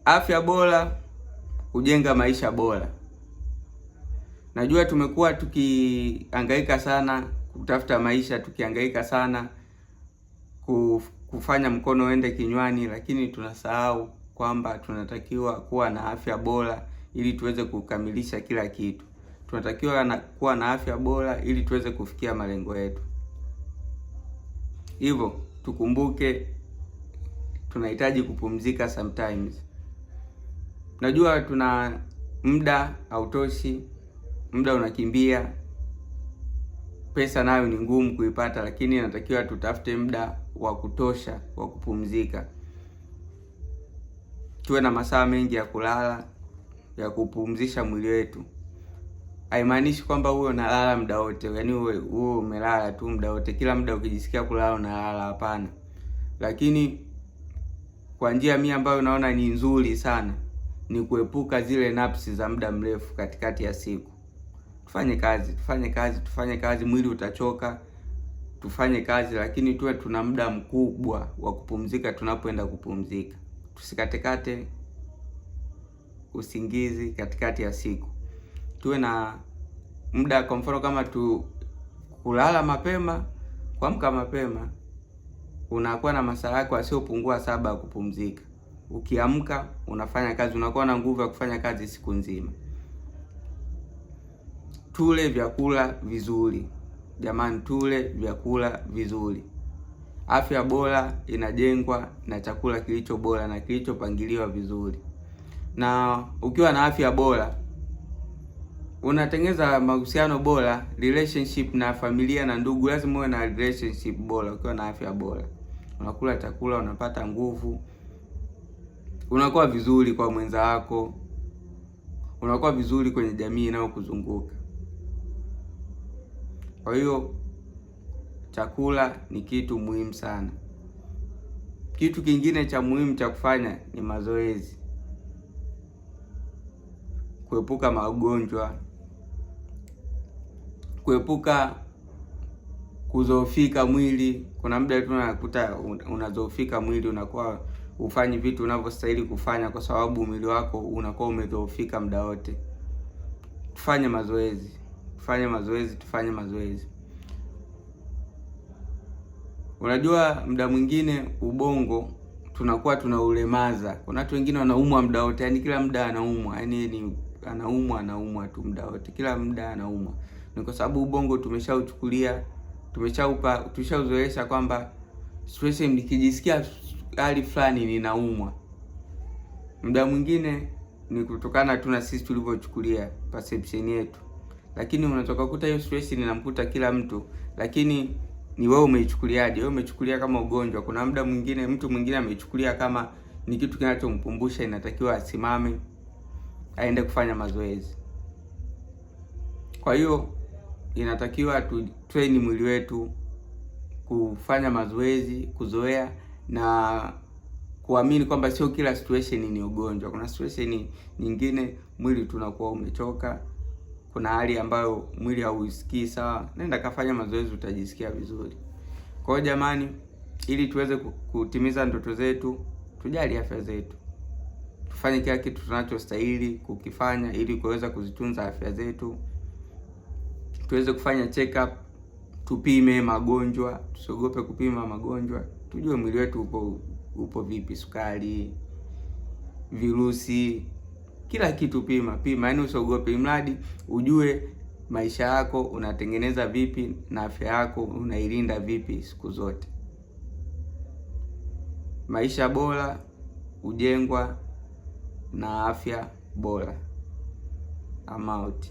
Afya bora hujenga maisha bora. Najua tumekuwa tukihangaika sana kutafuta maisha, tukihangaika sana kufanya mkono uende kinywani, lakini tunasahau kwamba tunatakiwa kuwa na afya bora ili tuweze kukamilisha kila kitu. Tunatakiwa kuwa na afya bora ili tuweze kufikia malengo yetu. Hivyo tukumbuke tunahitaji kupumzika sometimes. Najua tuna muda hautoshi, muda unakimbia, pesa nayo ni ngumu kuipata, lakini inatakiwa tutafute muda wa kutosha wa kupumzika. Tuwe na masaa mengi ya kulala, ya kupumzisha mwili wetu. Haimaanishi kwamba uwe unalala muda wote, yaani uwe umelala tu muda wote, kila muda ukijisikia kulala unalala, hapana. Lakini kwa njia mimi ambayo naona ni nzuri sana ni kuepuka zile napsi za muda mrefu katikati ya siku. Tufanye kazi, mwili utachoka, tufanye kazi, lakini tuwe tuna muda mkubwa wa kupumzika tunapoenda kupumzika. Tusikatekate usingizi katikati ya siku. Tuwe na muda, kwa mfano kama kulala mapema, kuamka mapema, unakuwa na masaa yako yasiyopungua 7 ya kupumzika. Ukiamka unafanya kazi, unakuwa na nguvu ya kufanya kazi siku nzima. Tule vyakula vizuri. Jamani, tule vyakula vizuri. Afya bora inajengwa na chakula kilicho bora na kilichopangiliwa vizuri. Na ukiwa na afya bora unatengeneza mahusiano bora, relationship na familia na ndugu. Lazima uwe na relationship bora ukiwa na afya bora. Unakula chakula, unapata nguvu, unakuwa vizuri kwa mwenza wako, unakuwa vizuri kwenye jamii inayokuzunguka. Kwa hiyo chakula ni kitu muhimu sana. Kitu kingine cha muhimu cha kufanya ni mazoezi. Kuepuka magonjwa, kuepuka kuzoofika mwili. Kuna muda tu unakuta unazoofika mwili, unakuwa ufanyi vitu unavyostahili kufanya kwa sababu mwili wako unakuwa umedhoofika muda wote. Tufanye mazoezi. Unajua muda mwingine ubongo tunakuwa tunaulemaza. Kuna watu wengine wanaumwa muda wote, yani kila muda anaumwa, yani ni anaumwa tu muda wote, kila muda anaumwa. Ni kwa sababu ubongo tumeshauzoesha kwamba situation, nikijisikia hali fulani ninaumwa. Muda mwingine ni kutokana tu na sisi tulivyochukulia perception yetu. Lakini unatoka kukuta hiyo stress inamkuta kila mtu, lakini ni wewe umeichukuliaje? Wewe umechukulia kama ugonjwa. Kuna muda mwingine mtu mwingine amechukulia kama ni kitu kinachomkumbusha inatakiwa asimame aende kufanya mazoezi. Kwa hiyo inatakiwa train mwili wetu kufanya mazoezi, kuzoea na kuamini kwamba sio kila situation ni ugonjwa. Kuna situation nyingine mwili tunakuwa umechoka, kuna hali ambayo mwili hausikii sawa, nenda kafanya mazoezi, utajisikia vizuri. Kwa hiyo jamani, ili tuweze kutimiza ndoto zetu, tujali afya zetu. Tufanye kila kitu tunachostahili kukifanya ili kuweza kuzitunza afya zetu. Tuweze kufanya check up, tupime magonjwa, tusiogope kupima magonjwa. Tujue mwili wetu upo vipi, sukari, virusi, kila kitu pima, yaani usiogope, mradi ujue maisha yako unatengeneza vipi na afya yako unailinda vipi siku zote. Maisha bora hujengwa na afya bora. I'm out.